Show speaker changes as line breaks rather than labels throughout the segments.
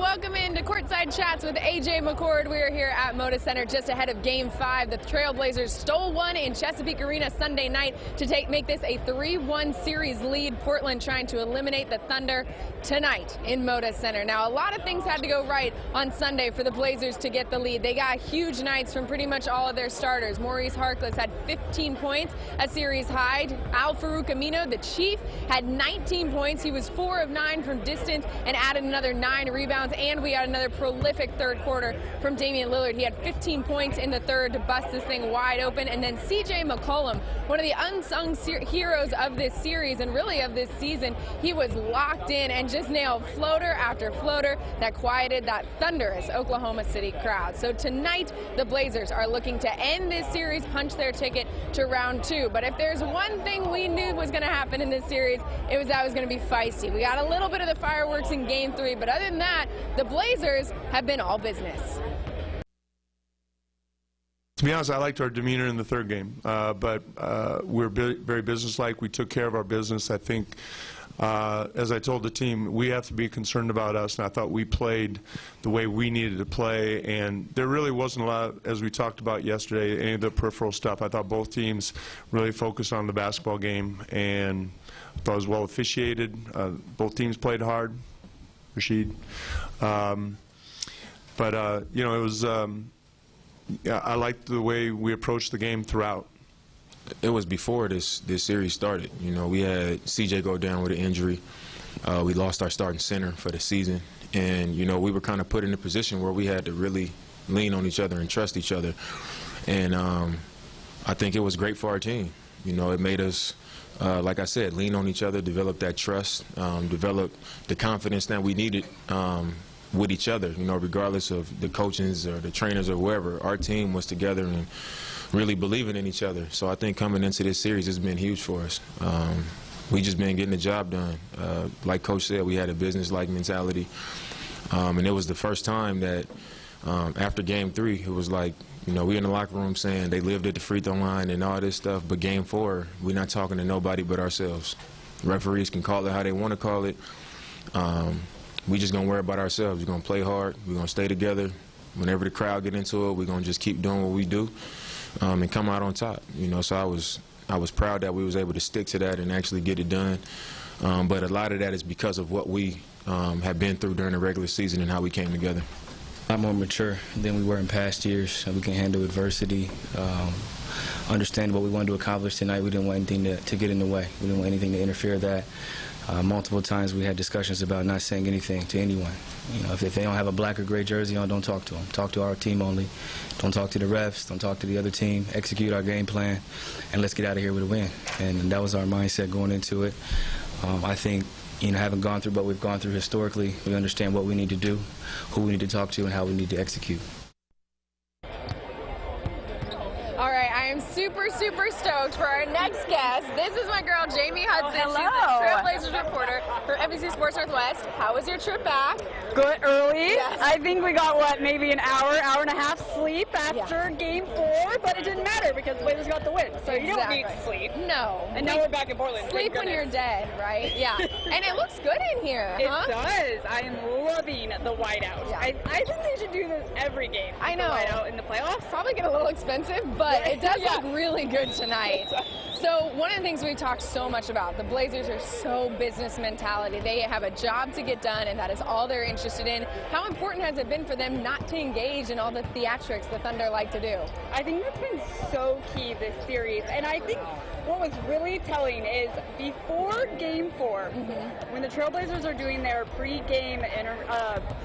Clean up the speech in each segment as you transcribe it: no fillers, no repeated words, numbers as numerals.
welcome into Courtside Chats with AJ McCord. We are here at Moda Center just ahead of Game 5. The Trailblazers stole one in Chesapeake Arena Sunday night to make this a 3-1 series lead. Portland trying to eliminate the Thunder tonight in Moda Center. Now, a lot of things had to go right on Sunday for the Blazers to get the lead. They got huge nights from pretty much all of their starters. Maurice Harkless had 15 points, a series high. Al-Farouq Aminu, the Chief, had 19 points. He was 4 of 9 from distance and added another 9 rebounds, and we had another prolific third quarter from DAMIAN LILLARD. He had 15 points in the third to bust this thing wide open. And then AJ McCord, one of the unsung heroes of this series and really of this season, he was locked in and just nailed floater after floater that quieted that thunderous Oklahoma City crowd. So tonight, the Blazers are looking to end this series, punch their ticket to round 2. But if there's one thing we knew was going to happen in this series, it was that it was going to be feisty. We got a little bit of the fireworks in Game 3, but other than that, the Blazers have been all business.
To be honest, I liked our demeanor in the third game, but we're very businesslike. We took care of our business. I think, as I told the team, we have to be concerned about us, and I thought we played the way we needed to play, and there really wasn't a lot, as we talked about yesterday, any of the peripheral stuff. I thought both teams really focused on the basketball game, and I thought it was well officiated. Both teams played hard. Rashid. You know, it was, I liked the way we approached the game throughout.
It was before this series started. You know, we had CJ go down with an injury. We lost our starting center for the season. And, you know, we were kind of put in a position where we had to really lean on each other and trust each other. And I think it was great for our team. You know, it made us, like I said, lean on each other, develop that trust, develop the confidence that we needed with each other, you know, regardless of the coaches or the trainers or whoever. Our team was together and really believing in each other. So I think coming into this series has been huge for us. We just been getting the job done. Like Coach said, we had a business-like mentality. And it was the first time that after Game 3, it was like, you know, we in the locker room saying they lived at the free throw line and all this stuff, but Game 4, we're not talking to nobody but ourselves. Referees can call it how they want to call it. We just going to worry about ourselves. We're going to play hard. We're going to stay together. Whenever the crowd get into it, we're going to just keep doing what we do and come out on top. You know, so I was proud that we was able to stick to that and actually get it done. But a lot of that is because of what we have been through during the regular season and how we came together.
A lot more mature than we were in past years. We can handle adversity, understand what we wanted to accomplish tonight. We didn't want anything to get in the way. We didn't want anything to interfere with that. Multiple times we had discussions about not saying anything to anyone. You know, if they don't have a black or gray jersey on, don't talk to them. Talk to our team only. Don't talk to the refs. Don't talk to the other team. Execute our game plan, and let's get out of here with a win. And that was our mindset going into it. I think, you know, having gone through what we've gone through historically, we understand what we need to do, who we need to talk to, and how we need to execute.
All right, I am super stoked for our next guest. This is my girl, Jamie Hudson.
Oh, hello.
She's a Trailblazers reporter for NBC Sports Northwest. How was your trip back?
Good early.
Yes.
I think we got, what, maybe an hour and a half sleep after Game 4, but it didn't matter because the Blazers got the win, so you don't need sleep.
No.
And now we're back in Portland.
Sleep when you're dead, right? Yeah. And it looks good in here,
It
huh?
does. I am loving the whiteout.
Yeah.
I think they should do this every game.
I know.
The whiteout in the playoffs.
Probably get a little expensive, but it does look really good tonight. So one of the things we've talked so much about, the Blazers are so business mentality. They have a job to get done, and that is all they're interested in. How important has it been for them not to engage in all the theatrics the Thunder like to do?
I think that's been so key this series, and I think what was really telling is before Game 4, when the Trailblazers are doing their pre-game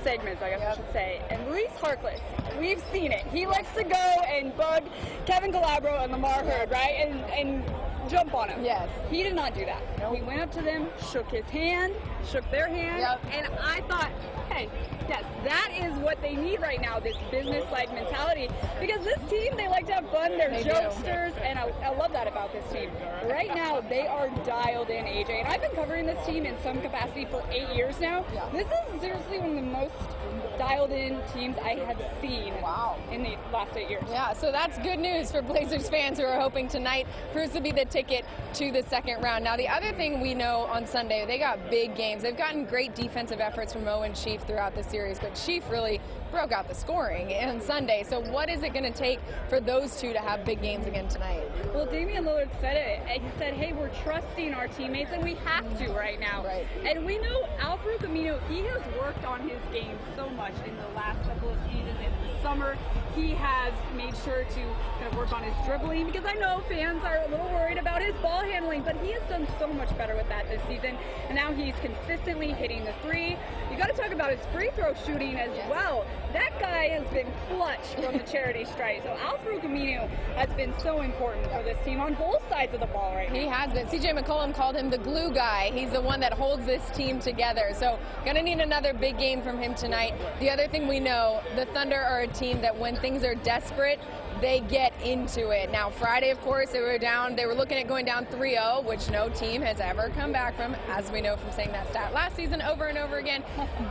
segments, I guess I should say, and Maurice Harkless, we've seen it. He likes to go and bug Kevin Calabro and Lamar Hurd, right, and jump on him.
Yes.
He did not do that.
Nope.
He went up to them, shook his hand, shook their hand, and I thought, hey, yes, that is what they need right now, this business-like mentality. Because this team, they like to have fun. They're jokesters, and I love that about this team. Right now, they are dialed in, AJ. And I've been covering this team in some capacity for 8 years now. Yeah. This is seriously one of the most dialed-in teams I have seen in the last 8 years.
Yeah, so that's good news for Blazers fans who are hoping tonight proves to be the ticket to the second round. Now, the other thing we know on Sunday, they got big games. They've gotten great defensive efforts from Mo and Chief throughout the series, but Chief really broke out the scoring on Sunday. So what is it going to take for those two to have big games again tonight?
Well, Damian Lillard said it. He said, hey, we're trusting our teammates, and we have to right now. Right. And we know Al-Farouq Aminu, he has worked on his game so much in the last couple of seasons. In the summer, he has made sure to kind of work on his dribbling, because I know fans are a little worried about his ball handling, but he has done so much better with that this season. And now he's consistently hitting the three. You got to talk about his free throw shooting as well. That guy has been clutch from the charity stripe. So Al-Farouq Aminu has been so important for this team on both sides of the ball right now.
He has been. CJ McCollum called him the glue guy. He's the one that holds this team together. So gonna need another big game from him tonight. The other thing we know, the Thunder are a team that when things are desperate, they get into it. Now, Friday, of course, they were looking at going down 3-0, which no team has ever come back from, as we know from saying that stat last season over and over again.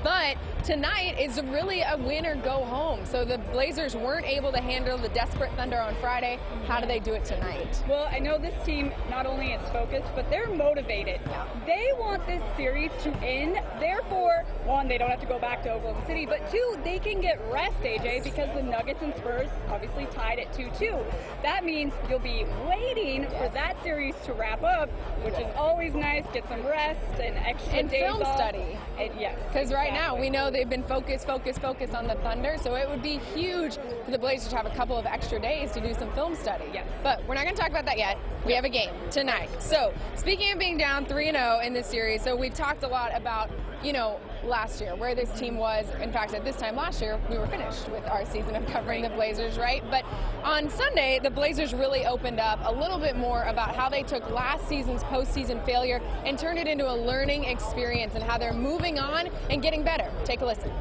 But tonight is really a win or go home. So the Blazers weren't able to handle the desperate Thunder on Friday. How do they do it tonight?
Well, I know this team not only is focused, but they're motivated. They want this series to end. Therefore, one, they don't have to go back to Oklahoma City, but two, they can get rest, AJ, because the Nuggets and Spurs obviously tied at 2-2. That means you'll be waiting for that series to wrap up, which is always nice. Get some rest and extra days
film
off.
study.
Yes,
because right now we know they've been focused on the Thunder, so it would be huge for the Blazers to have a couple of extra days to do some film study.
Yes.
But we're not going to talk about that yet. We have a game tonight. So speaking of being down 3-0 in this series, so we've talked a lot about, you know, last year, where this team was. In fact, at this time last year, we were finished with our season of covering the Blazers, right? But on Sunday, the Blazers really opened up a little bit more about how they took last season's postseason failure and turned it into a learning experience and how they're moving on and getting better. Take a listen.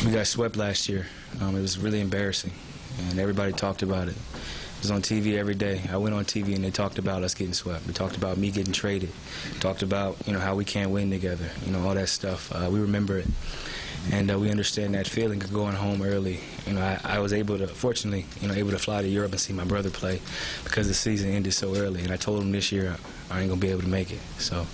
We got swept last year. It was really embarrassing, and everybody talked about it. It was on TV every day. I went on TV and they talked about us getting swept. They talked about me getting traded. Talked about, you know, how we can't win together. You know, all that stuff. We remember it, and we understand that feeling of going home early. You know, I was able to, fortunately, you know, able to fly to Europe and see my brother play because the season ended so early. And I told him this year I ain't gonna be able to make it. So,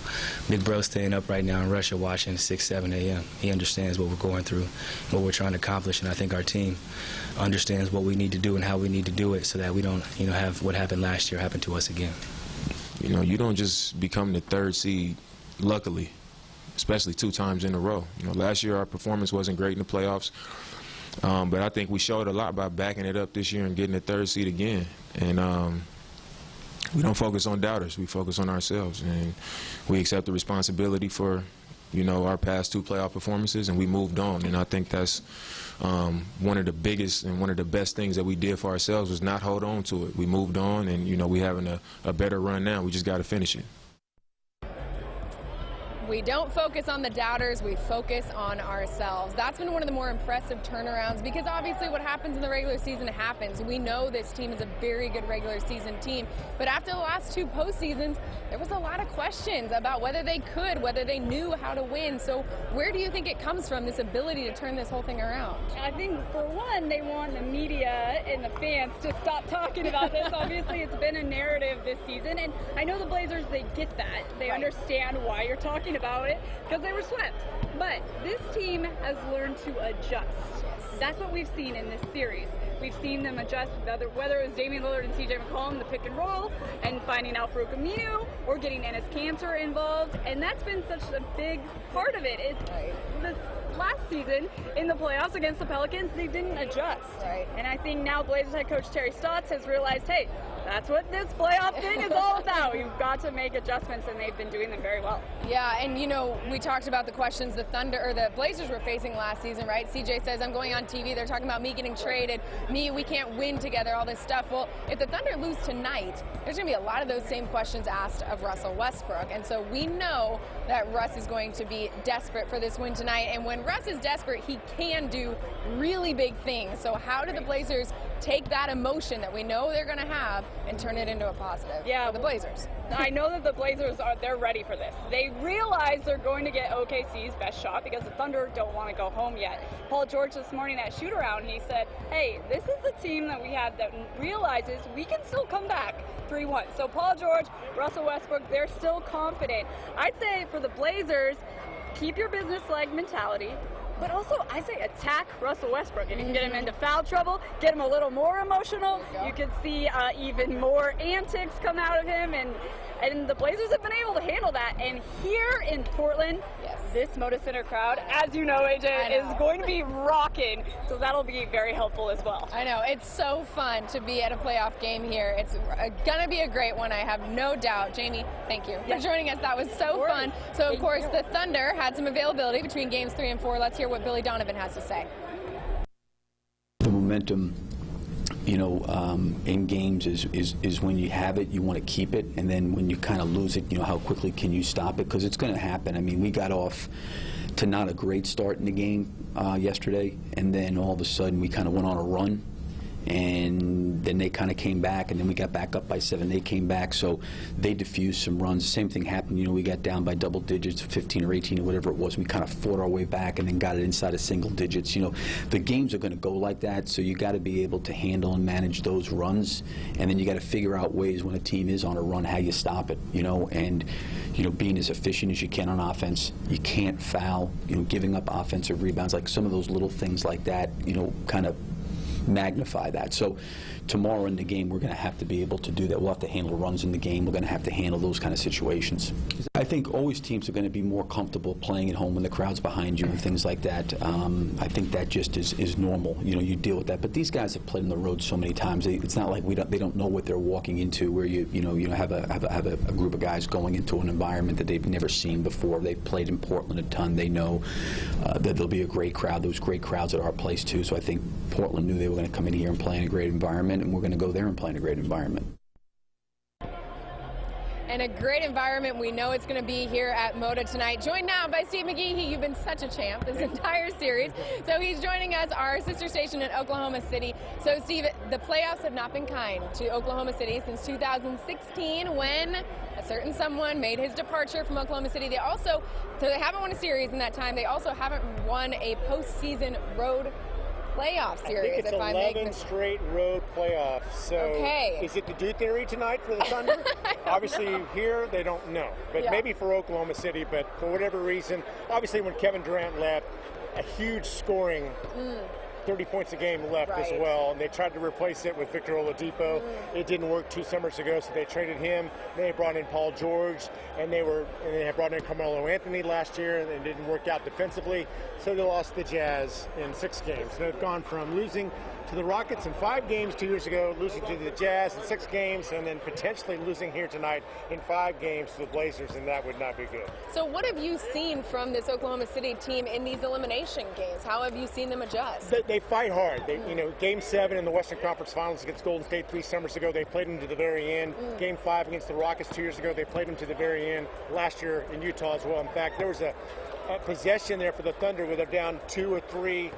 big bro staying up right now in Russia watching 6, 7 a.m. He understands what we're going through, what we're trying to accomplish, and I think our team understands what we need to do and how we need to do it so that we don't, you know, have what happened last year happen to us again.
You know, you don't just become the 3rd seed, luckily, especially 2 times in a row. You know, last year our performance wasn't great in the playoffs, but I think we showed a lot by backing it up this year and getting the 3rd seed again. And we don't focus on doubters. We focus on ourselves, and we accept the responsibility for, you know, our past 2 playoff performances, and we moved on. And I think that's one of the biggest and one of the best things that we did for ourselves was not hold on to it. We moved on, and, you know, we're having a better run now. We just got to finish it.
We don't focus on the doubters, we focus on ourselves. That's been one of the more impressive turnarounds because obviously what happens in the regular season happens. We know this team is a very good regular season team, but after the last 2 postseasons, there was a lot of questions about whether they could, whether they knew how to win. So where do you think it comes from, this ability to turn this whole thing around?
I think, for one, they want the media and the fans to stop talking about this. Obviously, it's been a narrative this season, and I know the Blazers, they get that. They understand why you're talking about it because they were swept. But this team has learned to adjust. That's what we've seen in this series. We've seen them adjust, whether it was Damian Lillard and CJ McCollum, the pick and roll, and finding Al-Farouq Aminu, or getting Enes Kanter involved, and that's been such a big part of it. This last season in the playoffs against the Pelicans, they didn't adjust. And I think now Blazers head coach Terry Stotts has realized, hey, that's what this playoff thing is all about. You've got to make adjustments, and they've been doing them very well.
Yeah, and you know, we talked about the questions the Blazers were facing last season, right? CJ says, I'm going on TV, they're talking about me getting traded, we can't win together, all this stuff. Well, if the Thunder lose tonight, there's going to be a lot of those same questions asked of Russell Westbrook. And so we know that Russ is going to be desperate for this win tonight. And when Russ is desperate, he can do really big things. So how do the Blazers take that emotion that we know they're going to have and turn it into a positive for the Blazers?
I know that the Blazers they're ready for this. They realize they're going to get OKC's best shot because the Thunder don't want to go home yet. Paul George this morning at shoot-around, he said, hey, this is the team that we have that realizes we can still come back 3-1. So Paul George, Russell Westbrook, they're still confident. I'd say for the Blazers, keep your business-like mentality. But also, I say attack Russell Westbrook. If you can get him into foul trouble, get him a little more emotional, you could see even more antics come out of him. And the Blazers have been able to handle that. And here in Portland, this Moda Center crowd, as you know, AJ, is going to be rocking. So that'll be very helpful as well.
I know. It's so fun to be at a playoff game here. It's going to be a great one, I have no doubt. Jamie, thank you for joining us. That was so fun. So, of course, the Thunder had some availability between games 3 and 4. Let's hear what Billy Donovan has to say.
The momentum, you know, in games is when you have it, you want to keep it, and then when you kind of lose it, you know, how quickly can you stop it? Because it's going to happen. I mean, we got off to not a great start in the game yesterday, and then all of a sudden we kind of went on a run, and then they kind of came back, and then we got back up by 7. They came back, so they diffused some runs. The same thing happened. You know, we got down by double digits, 15 or 18 or whatever it was. We kind of fought our way back and then got it inside of single digits. You know, the games are going to go like that, so you got to be able to handle and manage those runs, and then you got to figure out ways when a team is on a run how you stop it. You know, and you know, being as efficient as you can on offense. You can't foul. You know, giving up offensive rebounds, like some of those little things like that. You know, kind of magnify that. So tomorrow in the game, we're going to have to be able to do that. We'll have to handle runs in the game. We're going to have to handle those kind of situations. I think always teams are going to be more comfortable playing at home when the crowd's behind you and things like that. I think that just is normal. You know, you deal with that. But these guys have played on the road so many times. It's not like they don't know what they're walking into. Where you have a group of guys going into an environment that they've never seen before. They've played in Portland a ton. They know that there'll be a great crowd. Those great crowds at our place too. So I think Portland knew they were going to come in here and play in a great environment, and we're going to go there and play in a great environment.
And a great environment. We know it's going to be here at Moda tonight. Joined now by Steve McGee. You've been such a champ this entire series. So he's joining us, our sister station in Oklahoma City. So Steve, the playoffs have not been kind to Oklahoma City since 2016 when a certain someone made his departure from Oklahoma City. They haven't won a series in that time. They also haven't won a postseason road playoff series.
I think it's 11 straight road playoffs. So is it the do theory tonight for the Thunder? Obviously here they don't know, but maybe for Oklahoma City. But for whatever reason, obviously when Kevin Durant left, a huge scoring 30 points a game left as well, and they tried to replace it with Victor Oladipo. It didn't work 2 summers ago, so they traded him. They brought in Paul George, and they had brought in Carmelo Anthony last year, and it didn't work out defensively, so they lost the Jazz in 6 games. So they've gone from losing to the Rockets in 5 games 2 years ago, losing to the Jazz in 6 games, and then potentially losing here tonight in 5 games to the Blazers, and that would not be good.
So what have you seen from this Oklahoma City team in these elimination games? How have you seen them adjust?
They fight hard. You know, Game 7 in the Western Conference Finals against Golden State 3 summers ago, they played them to the very end. Game 5 against the Rockets 2 years ago, they played them to the very end. Last year in Utah as well. In fact, there was a possession there for the Thunder where they're down 2 or 3,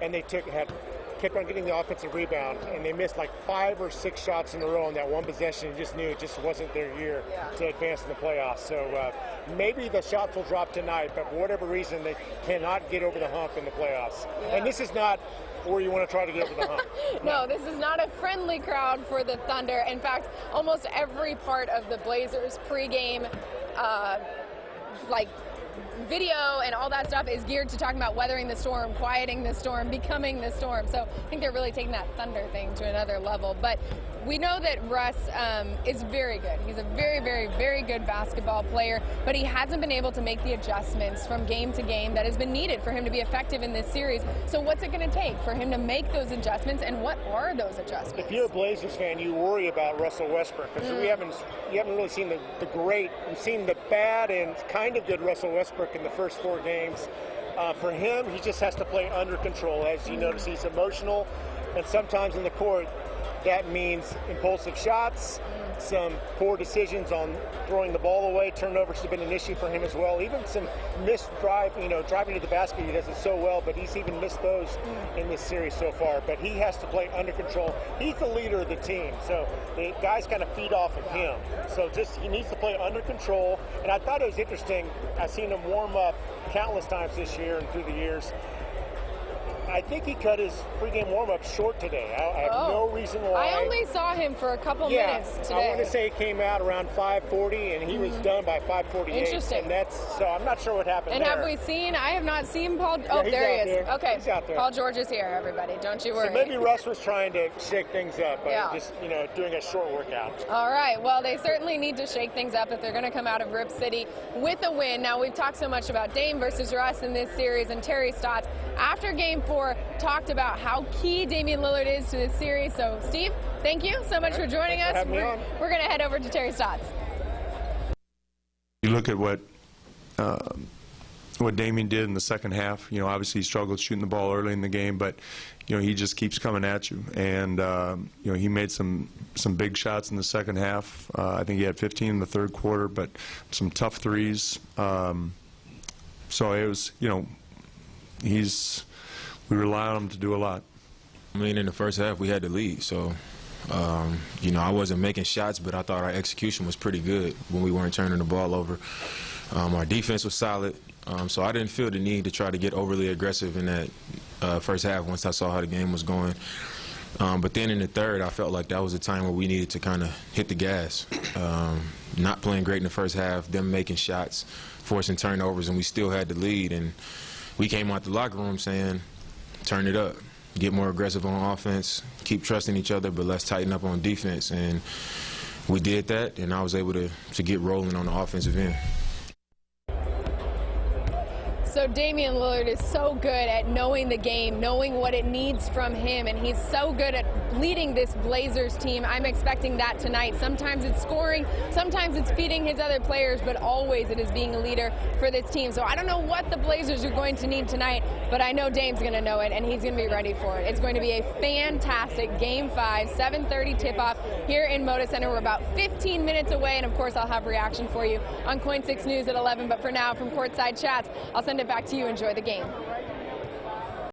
and they kept on getting the offensive rebound, and they missed like 5 or 6 shots in a row on that one possession. You just knew it just wasn't their year to advance in the playoffs. So maybe the shots will drop tonight, but for whatever reason, they cannot get over the hump in the playoffs. And this is not where you want to try to get over the hump.
No, this is not a friendly crowd for the Thunder. In fact, almost every part of the Blazers pregame, video and all that stuff is geared to talking about weathering the storm, quieting the storm, becoming the storm. So I think they're really taking that thunder thing to another level. But we know that Russ is very good. He's a very, very, very good basketball player, but he hasn't been able to make the adjustments from game to game that has been needed for him to be effective in this series. So what's it going to take for him to make those adjustments, and what are those adjustments?
If you're a Blazers fan, you worry about Russell Westbrook, because you haven't really seen the great. We've seen the bad and kind of good Russell Westbrook in the first 4 games. For him, he just has to play under control. As you notice, he's emotional, and sometimes in the court, that means impulsive shots, some poor decisions on throwing the ball away. Turnovers have been an issue for him as well. Even some missed driving to the basket, he does it so well, but he's even missed those in this series so far. But he has to play under control. He's the leader of the team, so the guys kind of feed off of him. So he needs to play under control. And I thought it was interesting. I've seen him warm up countless times this year and through the years. I think he cut his pregame warm-up short today. I have no reason why.
I only saw him for a couple minutes today.
I want to say it came out around 5:40, and he was done by 5:48.
Interesting.
And so I'm not sure what happened
and
there.
have we seen? I have not seen Paul. Oh, there he is. Okay.
He's out there.
Paul George is here, everybody. Don't you worry.
So maybe Russ was trying to shake things up by just doing a short workout.
All right. Well, they certainly need to shake things up if they're going to come out of Rip City with a win. Now, we've talked so much about Dame versus Russ in this series, and Terry Stotts, after Game 4, talked about how key Damian Lillard is to this series. So, Steve, thank you so much for joining us. We're going to head over to Terry Stotts.
You look at what Damian did in the second half. Obviously he struggled shooting the ball early in the game, but he just keeps coming at you. And he made some big shots in the second half. I think he had 15 in the third quarter, but some tough threes. So it was, we rely on him to do a lot.
I mean, in the first half, we had the lead, so, I wasn't making shots, but I thought our execution was pretty good when we weren't turning the ball over. Our defense was solid, so I didn't feel the need to try to get overly aggressive in that first half once I saw how the game was going. But then in the third, I felt like that was a time where we needed to kind of hit the gas. Not playing great in the first half, them making shots, forcing turnovers, and we still had the lead. And we came out the locker room saying, turn it up, get more aggressive on offense, keep trusting each other, but let's tighten up on defense. And we did that, and I was able to get rolling on the offensive end.
So Damian Lillard is so good at knowing the game, knowing what it needs from him, and he's so good at leading this Blazers team. I'm expecting that tonight. Sometimes it's scoring, sometimes it's feeding his other players, but always it is being a leader for this team. So I don't know what the Blazers are going to need tonight, but I know Dame's going to know it, and he's going to be ready for it. It's going to be a fantastic Game 5, 7:30 tip-off here in Moda Center. We're about 15 minutes away, and of course I'll have reaction for you on Coin 6 News at 11. But for now, from Courtside Chats, I'll send it back to you. Enjoy the game.